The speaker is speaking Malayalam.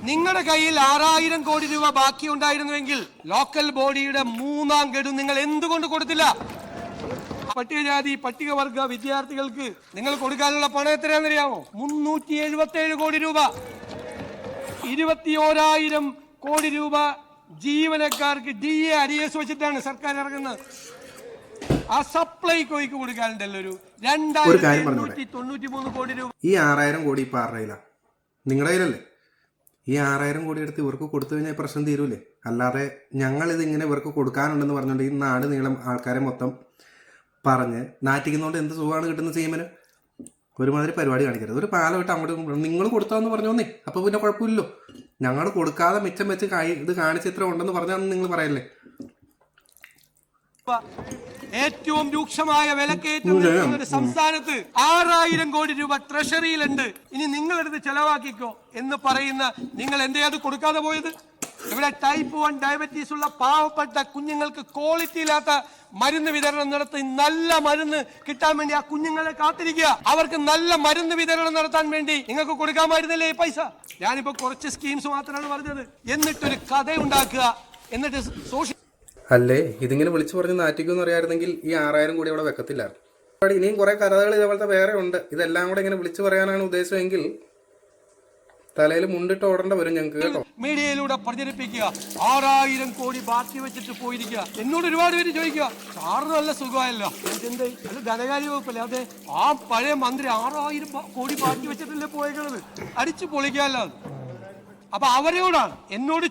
നിങ്ങളുടെ കയ്യിൽ 6000 കോടി രൂപ ബാക്കി ഉണ്ടായിരുന്നുവെങ്കിൽ ലോക്കൽ ബോഡിയുടെ 3ാം ഗഡു നിങ്ങൾ എന്തുകൊണ്ട് കൊടുത്തില്ല? പട്ടികജാതി പട്ടികവർഗ വിദ്യാർത്ഥികൾക്ക് നിങ്ങൾ കൊടുക്കാനുള്ള പണം എത്രയാണെന്നറിയാമോ? 377 കോടി രൂപ. 21,000 കോടി രൂപ ജീവനക്കാർക്ക് DA അരിയസ് വെച്ചിട്ടാണ് സർക്കാർ ഇറങ്ങുന്നത്. ആ സപ്ലൈകോയ്ക്ക് കൊടുക്കാനുണ്ടല്ലോ ഒരു 2893 കോടി രൂപ. ഈ 6000 കോടി ഇപ്പൊ ആരുടെയില്ല? നിങ്ങളുടെ കയ്യിലല്ലേ? ഈ 6000 കോടി എടുത്ത് ഇവർക്ക് കൊടുത്തു കഴിഞ്ഞാൽ പ്രശ്നം തീരൂലേ? അല്ലാതെ ഞങ്ങളിത് ഇങ്ങനെ ഇവർക്ക് കൊടുക്കാനുണ്ടെന്ന് പറഞ്ഞുകൊണ്ട് ഈ നാട് നീളം ആൾക്കാരെ മൊത്തം പറഞ്ഞ് നാറ്റിക്കുന്നതുകൊണ്ട് എന്ത് സുഖമാണ് കിട്ടുന്ന ചെയ്യുമ്പോൾ ഒരുമാതിരി പരിപാടി കാണിക്കരുത്. ഒരു പാലം ഇട്ട് അങ്ങോട്ട് നിങ്ങൾ കൊടുത്താന്ന് പറഞ്ഞോന്നേ, അപ്പോൾ പിന്നെ കുഴപ്പമില്ലല്ലോ. ഞങ്ങൾ കൊടുക്കാതെ മിച്ചം വെച്ച് ഇത് കാണിച്ച് ഇത്ര ഉണ്ടെന്ന് പറഞ്ഞാൽ നിങ്ങൾ പറയല്ലേ? ഏറ്റവും രൂക്ഷമായ വിലക്കയറ്റം ഒരു സംസ്ഥാനത്ത് 6000 കോടി രൂപ ട്രഷറിയിലുണ്ട്. ഇനി നിങ്ങളെടുത്ത് ചെലവാക്കിക്കോ എന്ന് പറയുന്ന നിങ്ങൾ എന്തേ അത് കൊടുക്കാതെ പോയത്? ഇവിടെ ടൈപ്പ് 1 ഡയബറ്റീസ് ഉള്ള പാവപ്പെട്ട കുഞ്ഞുങ്ങൾക്ക് ക്വാളിറ്റി ഇല്ലാത്ത മരുന്ന് വിതരണം നടത്തി നല്ല മരുന്ന് കിട്ടാൻ വേണ്ടി ആ കുഞ്ഞുങ്ങളെ കാത്തിരിക്കുക. അവർക്ക് നല്ല മരുന്ന് വിതരണം നടത്താൻ വേണ്ടി നിങ്ങൾക്ക് കൊടുക്കാമായിരുന്നില്ലേ ഈ പൈസ? ഞാനിപ്പോ കുറച്ച് സ്കീംസ് മാത്രമാണ് പറഞ്ഞത്. എന്നിട്ടൊരു കഥ ഉണ്ടാക്കുക, എന്നിട്ട് സോഷ്യൽ അല്ലേ ഇതിങ്ങനെ വിളിച്ചു പറഞ്ഞ് നാറ്റിക്കുമെന്ന് അറിയാമായിരുന്നെങ്കിൽ ഈ 6000 കോടി അവിടെ വെക്കത്തില്ലായിരുന്നു. ഇനിയും കുറെ കഥകൾ ഇതേപോലത്തെ വേറെ ഉണ്ട്. ഇതെല്ലാം കൂടെ ഇങ്ങനെ വിളിച്ചു പറയാനാണ് ഉദ്ദേശമെങ്കിൽ തലയിൽ മുണ്ടിട്ട് ഓടേണ്ട വരും ഞങ്ങൾക്ക് കേട്ടോ. മീഡിയയിലൂടെ പ്രചരിപ്പിക്കുക 6000 കോടി ബാക്കി വെച്ചിട്ട് പോയിരിക്കുക. എന്നോട് ഒരുപാട് പേര് ചോദിക്കുക, സാറിന് നല്ല സുഖമായല്ലോ, എന്തേ അത് ധനകാര്യ വകുപ്പല്ലേ? അതെ, ആ പഴയ മന്ത്രി 6000 കോടി ബാക്കി വെച്ചിട്ടല്ലേ പോയേക്കുന്നത്, അടിച്ചു പൊളിക്കാമല്ലോ. അപ്പൊ അവരോടാണ് എന്നോട്